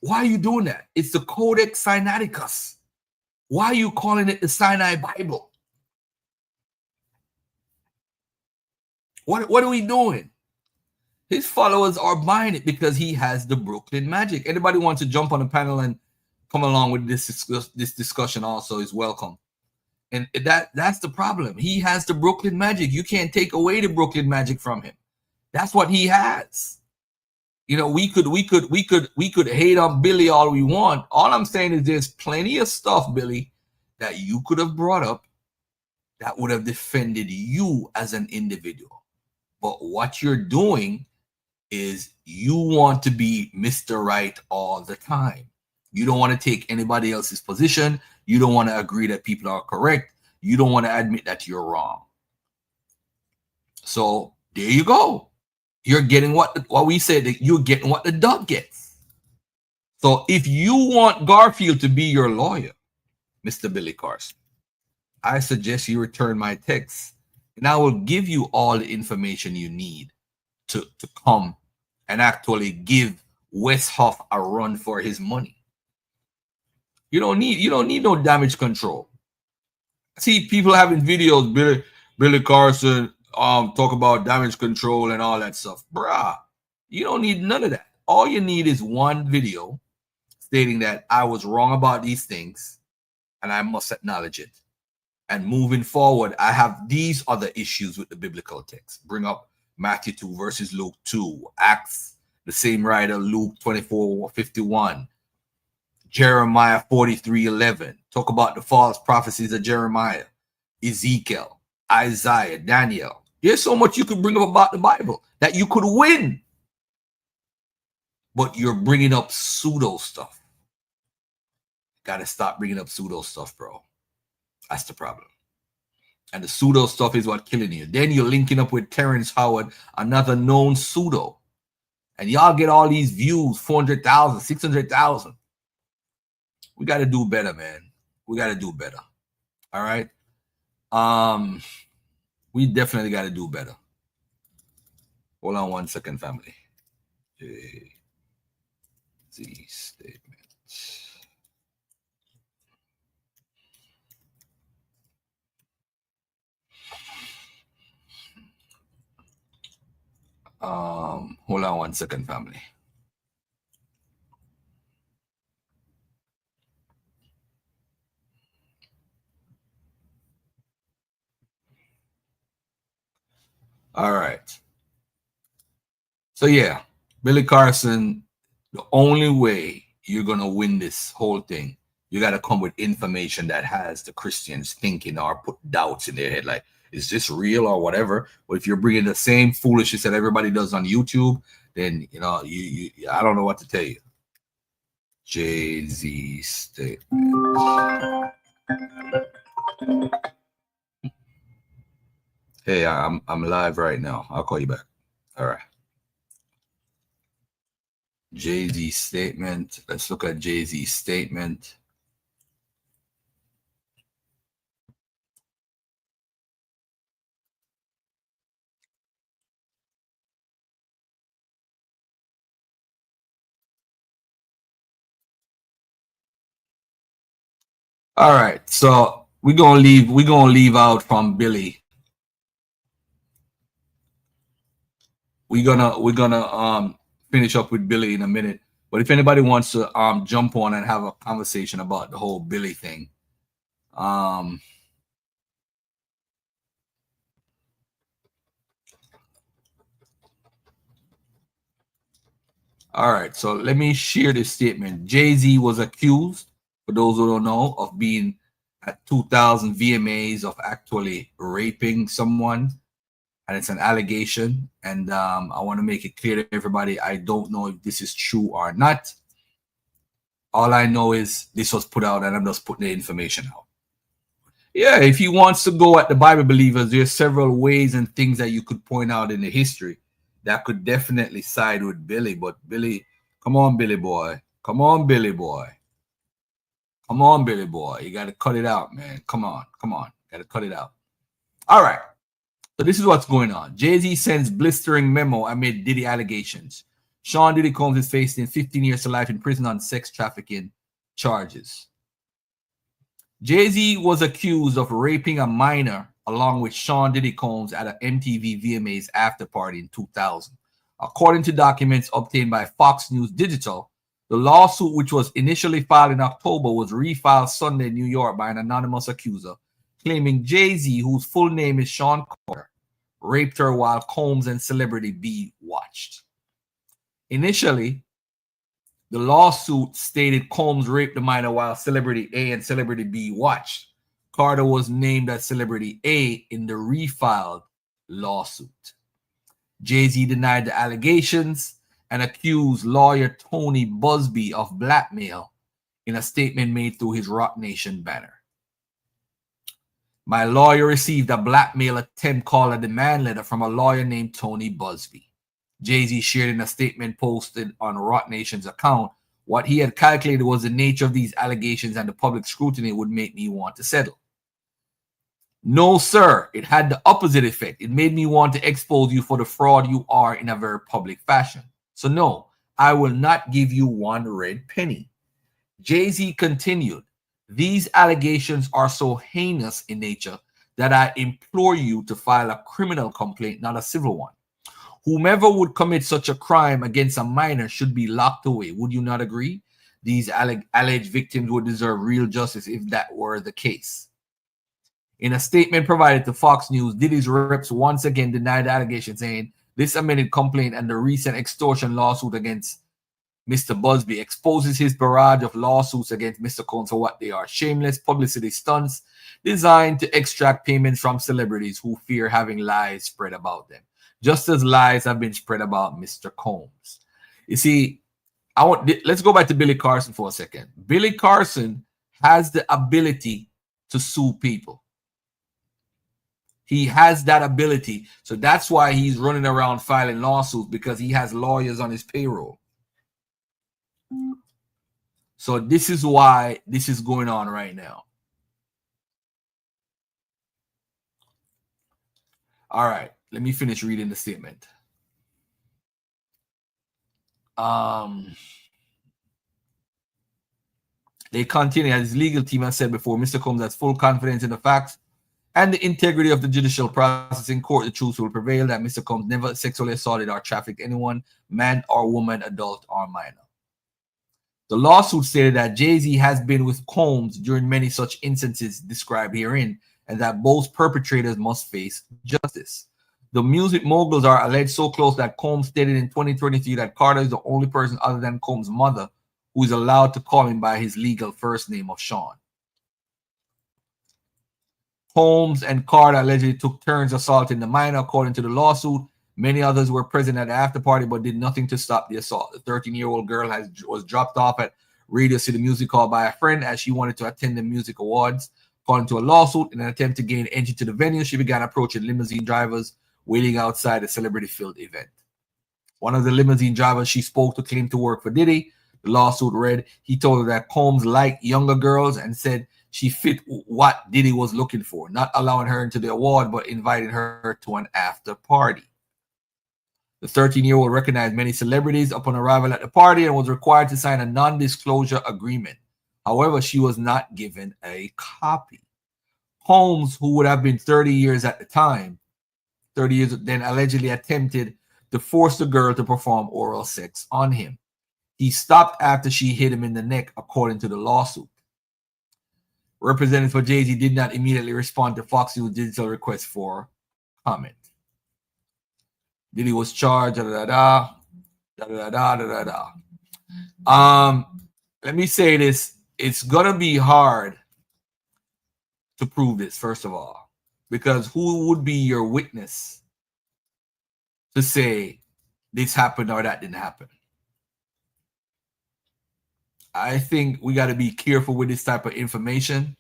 Why are you doing that? It's the Codex Sinaiticus. Why are you calling it the Sinai Bible? What are we doing? His followers are buying it because he has the Brooklyn magic. Anybody wants to jump on the panel and come along with this discussion also is welcome. And that's the problem. He has the Brooklyn magic. You can't take away the Brooklyn magic from him. That's what he has. We could hate on Billy all we want. All I'm saying is there's plenty of stuff, Billy, that you could have brought up that would have defended you as an individual. But what you're doing is you want to be Mr. Right all the time. You don't want to take anybody else's position. You don't want to agree that people are correct. You don't want to admit that you're wrong. So there you go. You're getting what we said, that you're getting what the dog gets. So if you want Garfield to be your lawyer, Mr. Billy Carson, I suggest you return my text and I will give you all the information you need to come and actually give Wes Huff a run for his money. You don't need no damage control. See people having videos, Billy Carson talk about damage control and all that stuff. Bruh, you don't need none of that. All you need is one video stating that I was wrong about these things and I must acknowledge it. And moving forward, I have these other issues with the biblical text. Bring up Matthew 2 versus Luke 2. Acts, the same writer, Luke 24:51. Jeremiah 43:11. Talk about the false prophecies of Jeremiah, Ezekiel, Isaiah, Daniel. There's so much you could bring up about the Bible that you could win. But you're bringing up pseudo stuff. Got to stop bringing up pseudo stuff, bro. That's the problem. And the pseudo stuff is what killing you. Then you're linking up with Terrence Howard, another known pseudo. And y'all get all these views, 400,000, 600,000. We got to do better, man. We got to do better. All right? We definitely got to do better. Hold on 1 second, family. Jay-Z statement. Hold on 1 second, family. All right. So yeah, Billy Carson, the only way you're gonna win this whole thing, you gotta come with information that has the Christians thinking or put doubts in their head, like, is this real or whatever? But if you're bringing the same foolishness that everybody does on YouTube, then you know you I don't know what to tell you. Jay-Z statement. Hey, I'm live right now. I'll call you back. All right. Jay-Z statement. Let's look at Jay-Z statement. All right. So we're gonna leave out from Billy. We're gonna finish up with Billy in a minute. But if anybody wants to jump on and have a conversation about the whole Billy thing, all right, so let me share this statement. Jay-Z was accused, for those who don't know, of being at 2,000 VMAs of actually raping someone. And it's an allegation. And I want to make it clear to everybody, I don't know if this is true or not. All I know is this was put out and I'm just putting the information out. Yeah, if he wants to go at the Bible believers, there's several ways and things that you could point out in the history that could definitely side with Billy. But Billy, come on, Billy boy. Come on, Billy boy. Come on, Billy boy. You got to cut it out, man. Come on. Got to cut it out. All right. So this is what's going on. Jay-Z sends blistering memo amid Diddy allegations. Sean Diddy Combs is facing 15 years to life in prison on sex trafficking charges. Jay-Z was accused of raping a minor along with Sean Diddy Combs at an MTV VMAs after party in 2000. According to documents obtained by Fox News Digital, the lawsuit, which was initially filed in October, was refiled Sunday in New York by an anonymous accuser, claiming Jay-Z, whose full name is Sean Carter, raped her while Combs and Celebrity B watched. Initially, the lawsuit stated Combs raped the minor while Celebrity A and Celebrity B watched. Carter was named as Celebrity A in the refiled lawsuit. Jay-Z denied the allegations and accused lawyer Tony Busby of blackmail in a statement made through his Rock Nation banner. My lawyer received a blackmail attempt called a demand letter from a lawyer named Tony Busby. Jay-Z shared in a statement posted on Rock Nation's account what he had calculated was the nature of these allegations and the public scrutiny would make me want to settle. No, sir, it had the opposite effect. It made me want to expose you for the fraud you are in a very public fashion. So no, I will not give you one red penny. Jay-Z continued, these allegations are so heinous in nature that I implore you to file a criminal complaint, not a civil one. Whomever would commit such a crime against a minor should be locked away. Would you not agree? These alleged victims would deserve real justice if that were the case. In a statement provided to Fox News, Diddy's reps once again denied the allegation, saying This amended complaint and the recent extortion lawsuit against Mr. Busby exposes his barrage of lawsuits against Mr. Combs for what they are: shameless publicity stunts designed to extract payments from celebrities who fear having lies spread about them, just as lies have been spread about Mr. Combs. You see, let's go back to Billy Carson for a second. Billy Carson has the ability to sue people. He has that ability. So that's why he's running around filing lawsuits, because he has lawyers on his payroll. So this is why this is going on right now. All right, let me finish reading the statement. They continue, as his legal team has said before, Mr. Combs has full confidence in the facts and the integrity of the judicial process in court. The truth will prevail that Mr. Combs never sexually assaulted or trafficked anyone, man or woman, adult or minor. The lawsuit stated that Jay-Z has been with Combs during many such instances described herein, and that both perpetrators must face justice. The music moguls are alleged so close that Combs stated in 2023 that Carter is the only person other than Combs' mother who is allowed to call him by his legal first name of Sean. Combs and Carter allegedly took turns assaulting the minor, according to the lawsuit. Many others were present at the after party but did nothing to stop the assault. The 13-year-old girl was dropped off at Radio City Music Hall by a friend as she wanted to attend the music awards. According to a lawsuit, in an attempt to gain entry to the venue, she began approaching limousine drivers waiting outside a celebrity-filled event. One of the limousine drivers she spoke to claimed to work for Diddy. The lawsuit read, he told her that Combs liked younger girls and said she fit what Diddy was looking for, not allowing her into the award but inviting her to an after party. The 13-year-old recognized many celebrities upon arrival at the party and was required to sign a non-disclosure agreement. However, she was not given a copy. Combs, who would have been 30 years at the time, 30 years, then allegedly attempted to force the girl to perform oral sex on him. He stopped after she hit him in the neck, according to the lawsuit. Representatives for Jay-Z did not immediately respond to Fox News' digital request for comment. Diddy was charged. Let me say this. It's going to be hard to prove this, first of all, because who would be your witness to say this happened or that didn't happen? I think we got to be careful with this type of information.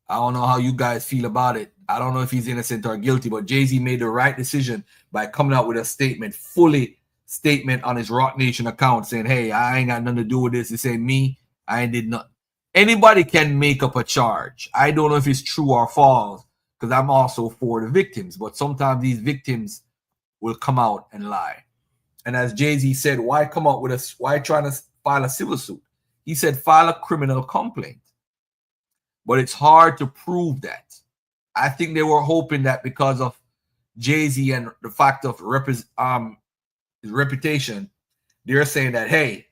I don't know how you guys feel about it. I don't know if he's innocent or guilty, but Jay-Z made the right decision by coming out with a statement, statement on his Rock Nation account saying, hey, I ain't got nothing to do with this. They say me, I ain't did nothing. Anybody can make up a charge. I don't know if it's true or false, because I'm also for the victims, but sometimes these victims will come out and lie. And as Jay-Z said, why come out with us? Why trying to file a civil suit? He said, file a criminal complaint. But it's hard to prove that. I think they were hoping that because of Jay-Z and the fact of his reputation, they're saying that, hey,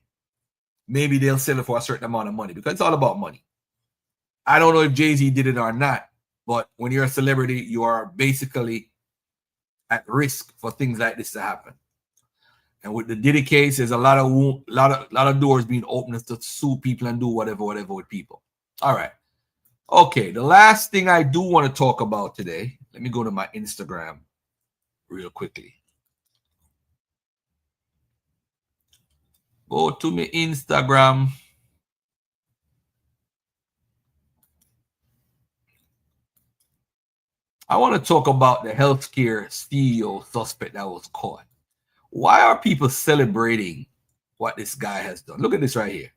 maybe they'll sell it for a certain amount of money, because it's all about money. I don't know if Jay-Z did it or not, but when you're a celebrity, you are basically at risk for things like this to happen. And with the Diddy case, there's a lot of doors being opened to sue people and do whatever with people. All right. Okay, the last thing I do want to talk about today, let me go to my Instagram real quickly. Go to my Instagram. I want to talk about the healthcare CEO suspect that was caught. Why are people celebrating what this guy has done? Look at this right here.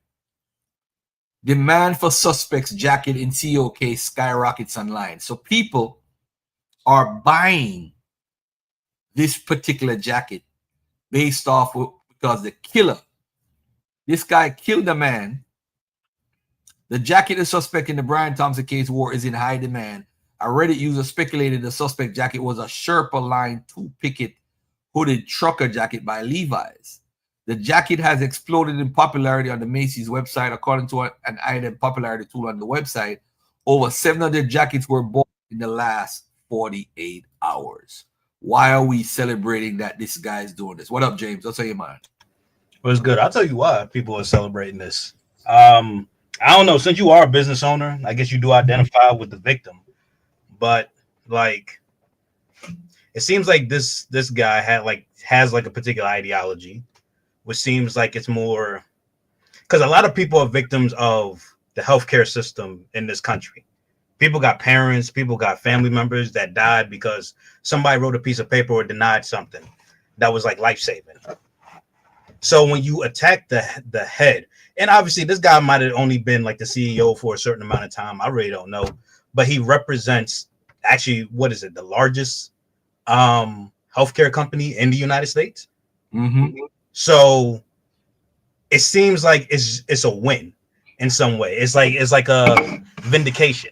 Demand for suspect's jacket in CEO case skyrockets online. So people are buying this particular jacket based off of, because the killer, this guy killed a man. The jacket the suspect in the Brian Thompson case wore is in high demand. A Reddit user speculated the suspect jacket was a Sherpa Line 2 picket hooded trucker jacket by Levi's. The jacket has exploded in popularity on the Macy's website. According to an item popularity tool on the website, over 700 jackets were bought in the last 48 hours. why are we celebrating that this guy's doing this? What up, James? I'll tell you mine. What's good? I'll tell you why people are celebrating this. I don't know. Since you are a business owner, I guess you do identify with the victim, but like, it seems like this guy has a particular ideology, which seems like it's more because a lot of people are victims of the healthcare system in this country. People got parents, people got family members that died because somebody wrote a piece of paper or denied something that was like life-saving. So when you attack the head, and obviously this guy might have only been like the CEO for a certain amount of time, I really don't know, but he represents actually, what is it, the largest healthcare company in the United States. Mm-hmm. So it seems like it's a win in some way. It's like a vindication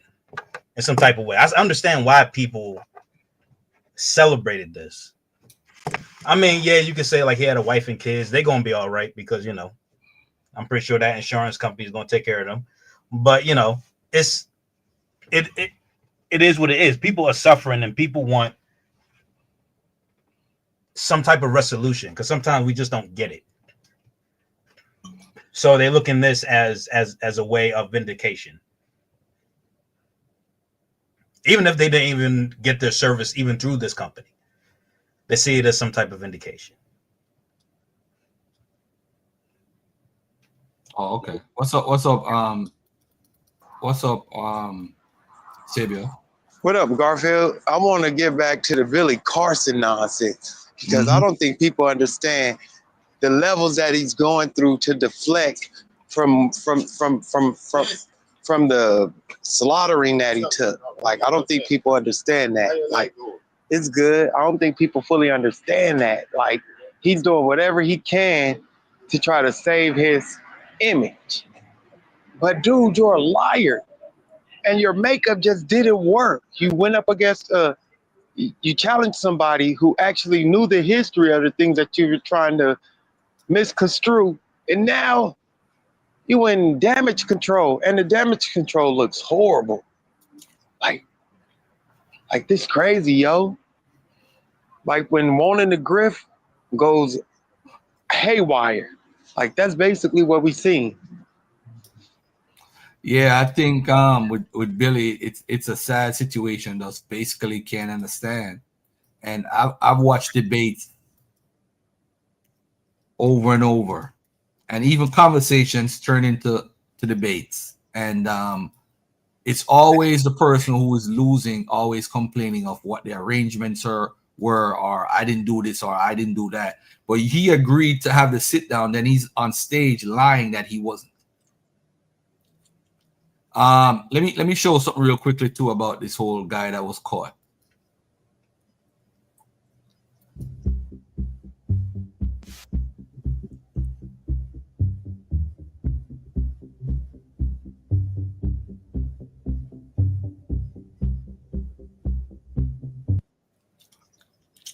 in some type of way. I understand why people celebrated this. I mean, yeah, you could say like he had a wife and kids. They're gonna be all right because, you know, I'm pretty sure that insurance company is gonna take care of them. But you know, it is what it is. People are suffering and people want some type of resolution because sometimes we just don't get it. So they look in this as a way of vindication. Even if they didn't even get their service even through this company, they see it as some type of vindication. Oh, okay. What's up, Sabia? What up, Garfield? I want to get back to the Billy Carson nonsense because I don't think people understand the levels that he's going through to deflect from the slaughtering that he took. Like, I don't think people understand that. Like, it's good. I don't think people fully understand that. Like, he's doing whatever he can to try to save his image. But dude, you're a liar. And your makeup just didn't work. You went up against you challenged somebody who actually knew the history of the things that you were trying to misconstrue. And now you in damage control, and the damage control looks horrible. Like this crazy, yo. Like when Wanting the Griff goes haywire. Like that's basically what we seen. Yeah, I think with Billy, it's a sad situation. Those basically can't understand. And I've watched debates over and over, and even conversations turn into debates. And it's always the person who is losing, always complaining of what the arrangements were, or I didn't do this, or I didn't do that. But he agreed to have the sit down, then he's on stage lying that he wasn't. Let me show something real quickly too about this whole guy that was caught.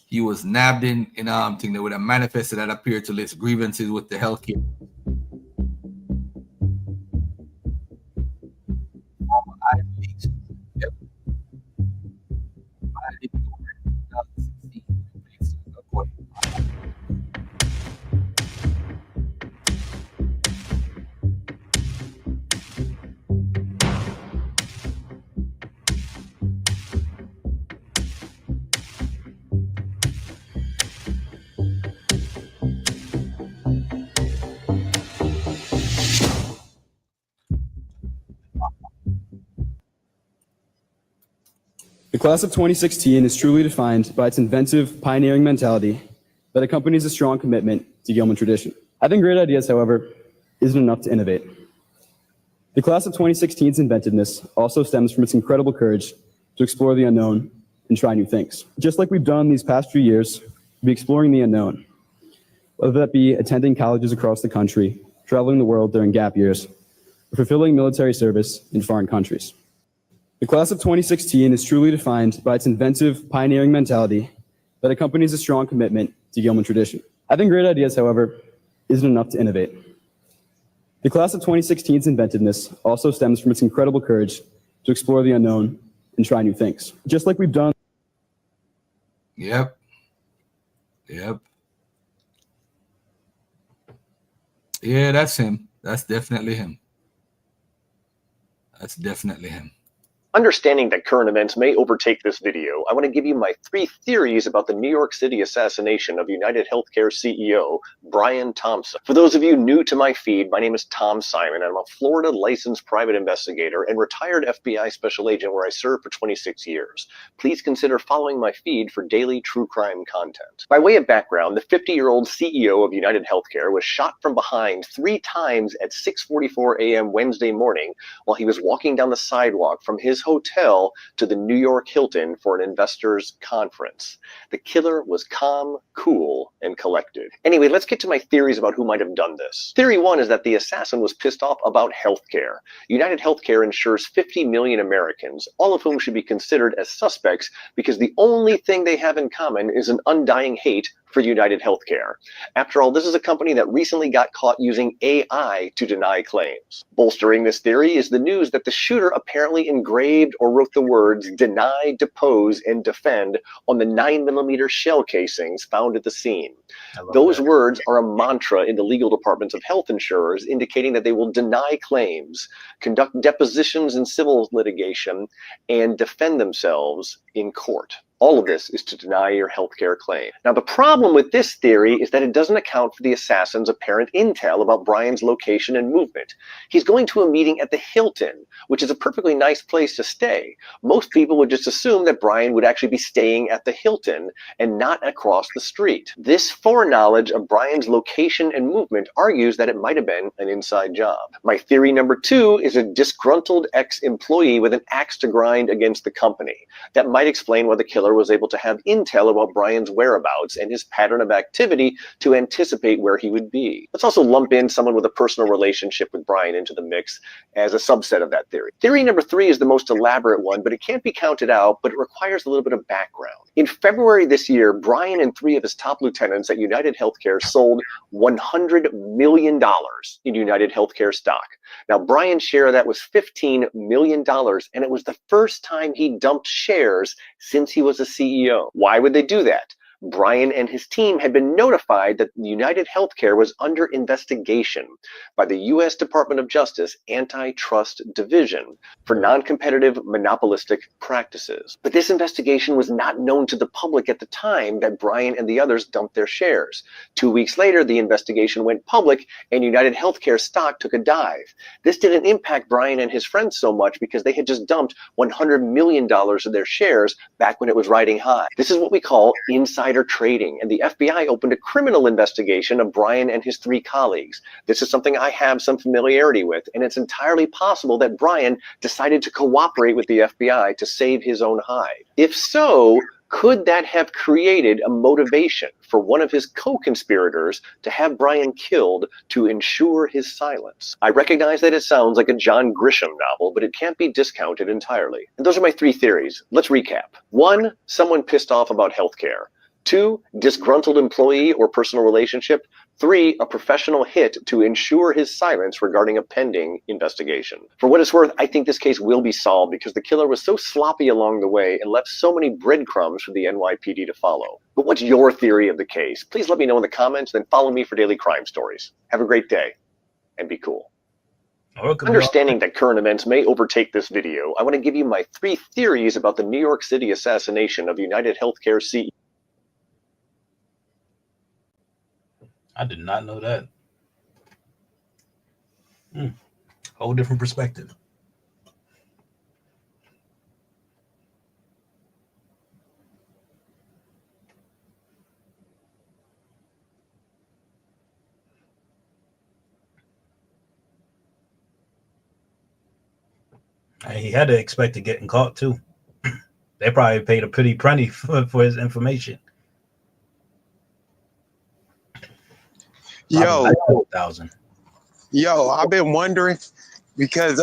He was nabbed in thing that would have manifested that appeared to list grievances with the healthcare. The class of 2016 is truly defined by its inventive, pioneering mentality that accompanies a strong commitment to Gilman tradition. Having great ideas, however, isn't enough to innovate. The class of 2016's inventiveness also stems from its incredible courage to explore the unknown and try new things. Just like we've done these past few years, we'll be exploring the unknown, whether that be attending colleges across the country, traveling the world during gap years, or fulfilling military service in foreign countries. The class of 2016 is truly defined by its inventive, pioneering mentality that accompanies a strong commitment to Gilman tradition. Having great ideas, however, isn't enough to innovate. The class of 2016's inventiveness also stems from its incredible courage to explore the unknown and try new things. Just like we've done. Yep. Yep. Yeah, that's him. That's definitely him. That's definitely him. Understanding that current events may overtake this video, I want to give you my 3 theories about the New York City assassination of United Healthcare CEO Brian Thompson. For those of you new to my feed, my name is Tom Simon, and I'm a Florida licensed private investigator and retired FBI special agent where I served for 26 years. Please consider following my feed for daily true crime content. By way of background, the 50-year-old CEO of United Healthcare was shot from behind 3 times at 6:44 a.m. Wednesday morning while he was walking down the sidewalk from his hotel to the New York Hilton for an investors conference. The killer was calm, cool, and collected. Anyway, let's get to my theories about who might have done this. Theory 1 is that the assassin was pissed off about healthcare. United Healthcare insures 50 million Americans, all of whom should be considered as suspects because the only thing they have in common is an undying hate for United Healthcare. After all, this is a company that recently got caught using AI to deny claims. Bolstering this theory is the news that the shooter apparently engraved or wrote the words "deny, depose, and defend" on the 9mm shell casings found at the scene. Those words are a mantra in the legal departments of health insurers, indicating that they will deny claims, conduct depositions in civil litigation, and defend themselves in court. All of this is to deny your healthcare claim. Now, the problem with this theory is that it doesn't account for the assassin's apparent intel about Brian's location and movement. He's going to a meeting at the Hilton, which is a perfectly nice place to stay. Most people would just assume that Brian would actually be staying at the Hilton and not across the street. This foreknowledge of Brian's location and movement argues that it might have been an inside job. My theory number 2 is a disgruntled ex-employee with an axe to grind against the company. That might explain why the killer was able to have intel about Brian's whereabouts and his pattern of activity to anticipate where he would be. Let's also lump in someone with a personal relationship with Brian into the mix as a subset of that theory. Theory number 3 is the most elaborate one, but it can't be counted out, but it requires a little bit of background. In February this year, Brian and 3 of his top lieutenants at United Healthcare sold $100 million in United Healthcare stock. Now, Brian's share of that was $15 million, and it was the first time he dumped shares since he was a CEO. Why would they do that? Brian and his team had been notified that United Healthcare was under investigation by the U.S. Department of Justice Antitrust Division for non-competitive monopolistic practices. But this investigation was not known to the public at the time that Brian and the others dumped their shares. 2 weeks later, the investigation went public and United Healthcare stock took a dive. This didn't impact Brian and his friends so much because they had just dumped $100 million of their shares back when it was riding high. This is what we call insider trading, and the FBI opened a criminal investigation of Brian and his 3 colleagues. This is something I have some familiarity with, and it's entirely possible that Brian decided to cooperate with the FBI to save his own hide. If so, could that have created a motivation for one of his co-conspirators to have Brian killed to ensure his silence? I recognize that it sounds like a John Grisham novel, but it can't be discounted entirely. And those are my 3 theories. Let's recap. 1, someone pissed off about healthcare. 2, disgruntled employee or personal relationship. 3, a professional hit to ensure his silence regarding a pending investigation. For what it's worth, I think this case will be solved because the killer was so sloppy along the way and left so many breadcrumbs for the NYPD to follow. But what's your theory of the case? Please let me know in the comments, then follow me for daily crime stories. Have a great day, and be cool. Understanding that current events may overtake this video, I want to give you my 3 theories about the New York City assassination of United Healthcare CEO. I did not know that. Whole different perspective. He had to expect to getting caught too. They probably paid a pretty penny for his information. Yo, 1,000. Yo, I've been wondering because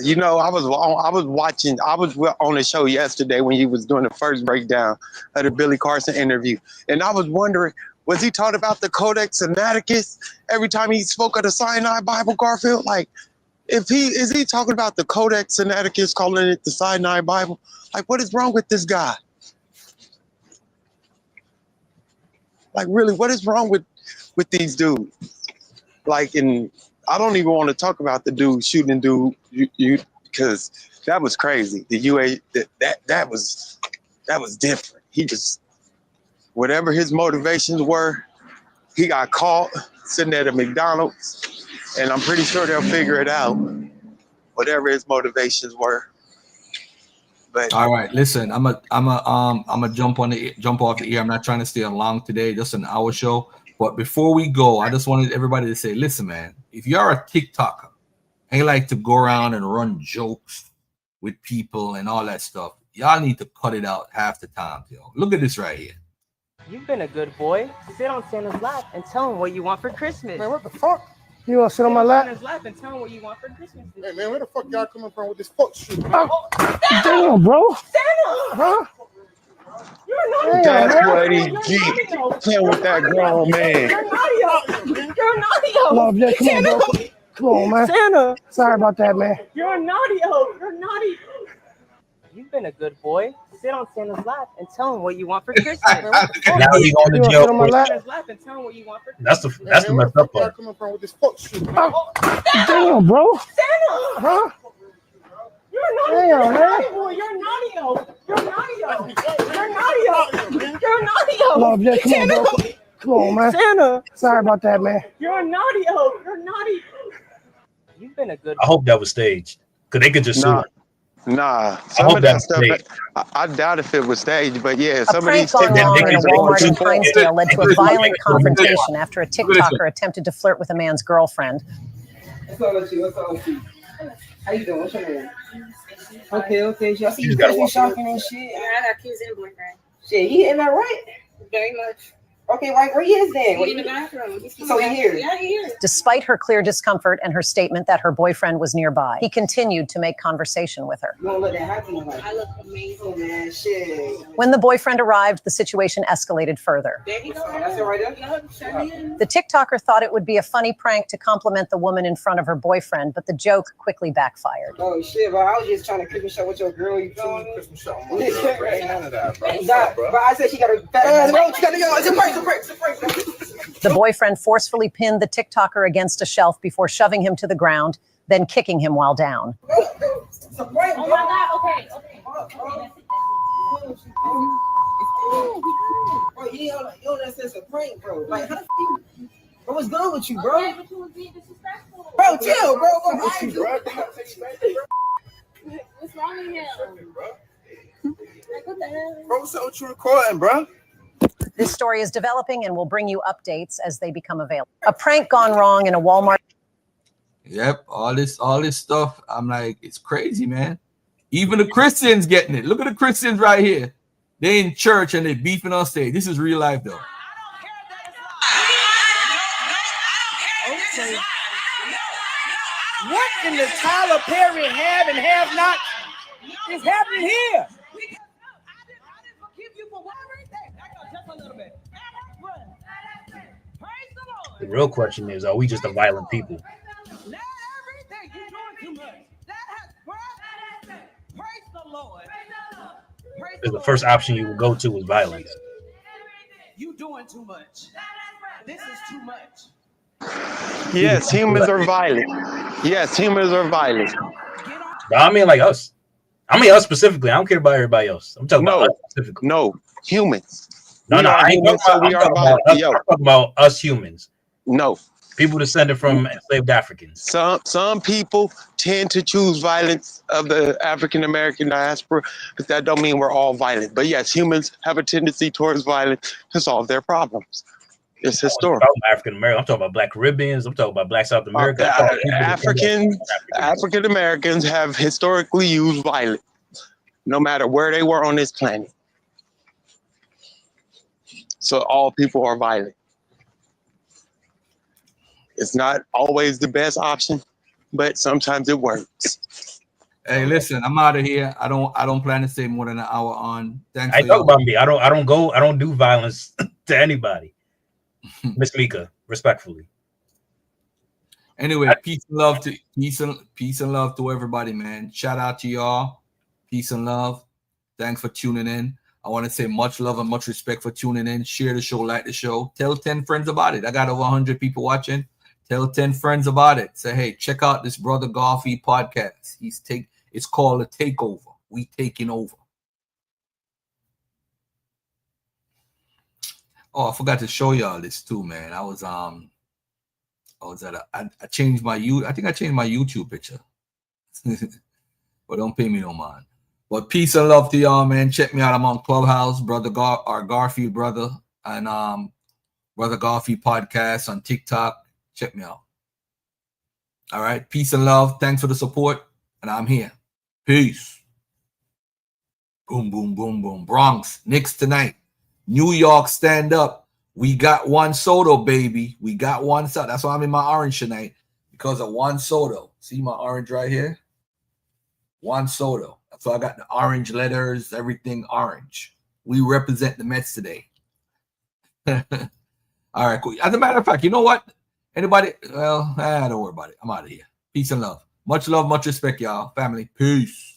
you know, I was on the show yesterday when he was doing the first breakdown of the Billy Carson interview, and I was wondering, was he talking about the Codex Sinaiticus every time he spoke of the Sinai Bible, Garfield? Like, is he talking about the Codex Sinaiticus, calling it the Sinai Bible? Like, what is wrong with this guy? Like, really, what is wrong with these dudes? Like, and I don't even want to talk about the dude shooting dude, because that was crazy. The UA that was different. He just, whatever his motivations were, he got caught sitting at a McDonald's, and I'm pretty sure they'll figure it out. Whatever his motivations were. But all right, listen, I'm a jump off the air. I'm not trying to stay on long today, just an hour show. But before we go, I just wanted everybody to say, listen, man, if you're a TikToker and you like to go around and run jokes with people and all that stuff, y'all need to cut it out half the time, yo. Look at this right here. You've been a good boy. Sit on Santa's lap and tell him what you want for Christmas. Man, what the fuck? You want to sit on my lap? Santa's lap and tell him what you want for Christmas. Hey, man, where the fuck y'all coming from with this fuck shit? Oh, damn, bro. Santa! Huh? You're naughty. that's what he get. Playing with that grown man. You're naughty. You're naughty. No, Jay, come on, bro. Come on, man. Santa. Sorry about that, man. You're naughty. You're naughty. You've been a good boy. Sit on Santa's lap and tell him what you want for Christmas. Now he going to jail for Santa's lap and tell him what you want for Christmas. that's the messed up part. Coming from with this fuck shit. Oh, damn, bro. Santa. Huh? You're naughty. Damn, man. You're naughty. You're naughty. You're naughty. You're naughty. No, Jay, come on, bro. Come on, man. Santa. Sorry about that, man. You're naughty. You're naughty. You've been a good. I hope that was staged, because they could just sue him. Nah, I some hope of that that's stuff, staged. I doubt if it was staged, but yeah, A some of prank these gone wrong in a Walmart in TikToks. Hinesdale led to a violent confrontation after a TikToker attempted to flirt with a man's girlfriend. What's up with you? What's up with you? How you doing? What's your name? Okay. I see you shopping and shit. Yeah, I got kids and boyfriend. Shit, he hitting that right? Very much. Okay, right. Where he is then? He's in the bathroom. So he here? Yeah, he here. Despite her clear discomfort and her statement that her boyfriend was nearby, he continued to make conversation with her. You won't let that happen. I look amazing. Oh, man, shit. When the boyfriend arrived, the situation escalated further. There you go. That's it right there? The TikToker thought it would be a funny prank to compliment the woman in front of her boyfriend, but the joke quickly backfired. Oh, shit, bro. I was just trying to Christmas shop with your girl. You feel me? Christmas shop. None of that, bro. But I said she got a fat ass. No, she got to go. It's a prank. The boyfriend forcefully pinned the TikToker against a shelf before shoving him to the ground, then kicking him while down. It's a prank, Oh bro. my God. Okay. Bro, you don't understand it's a prank, bro. Like, how the f*** you... Bro, what's going with you, bro? Okay, but you was being disrespectful. Bro, chill, bro. What's wrong with him? Like, what the hell? Bro, what's up with you recording, bro? This story is developing and we'll bring you updates as they become available. A prank gone wrong in a Walmart. Yep, all this stuff. I'm like, it's crazy, man. Even the Christians getting it. Look at the Christians right here. They in church and they beefing on stage. This is real life, though. Okay. What in the Tyler Perry have and have not is happening here? The real question is, are we just a violent people? Because the first option you will go to is violence. You doing too much. This is too much. Yes, humans are violent. Yes, humans are violent. But I mean, like us. I mean, us specifically. I don't care about everybody else. I'm talking about us specifically. No, humans. No, I ain't talking about us humans. No. People descended from enslaved Africans. Some people tend to choose violence of the African American diaspora, but that don't mean we're all violent. But yes, humans have a tendency towards violence to solve their problems. It's historical. African American. I'm talking about Black Caribbeans. I'm talking about Black South America. African Americans have historically used violence, no matter where they were on this planet. So all people are violent. It's not always the best option, but sometimes it works. Hey, listen, I'm out of here. I don't plan to stay more than an hour on. Thanks. I talk about me. I don't do violence to anybody. Miss Mika, respectfully. Anyway, peace and love to everybody, man. Shout out to y'all. Peace and love. Thanks for tuning in. I want to say much love and much respect for tuning in. Share the show, like the show. Tell 10 friends about it. I got over 100 people watching. Tell 10 friends about it. Say, hey, check out this Brother Golfy podcast. It's called A Takeover. We taking over. Oh, I forgot to show y'all this too, man. I changed my YouTube picture. But don't pay me no mind. But peace and love to y'all, man. Check me out. I'm on Clubhouse, Garfield brother, and Brother Golfy podcast on TikTok. Check me out. All right. Peace and love. Thanks for the support. And I'm here. Peace. Boom, boom, boom, boom. Bronx, Knicks tonight. New York, stand up. We got Juan Soto, baby. We got Juan Soto. That's why I'm in my orange tonight, because of Juan Soto. See my orange right here? Juan Soto. So I got the orange letters, everything orange. We represent the Mets today. All right, cool. As a matter of fact, you know what? Anybody? Well, don't worry about it. I'm out of here. Peace and love. Much respect, y'all. Family. Peace.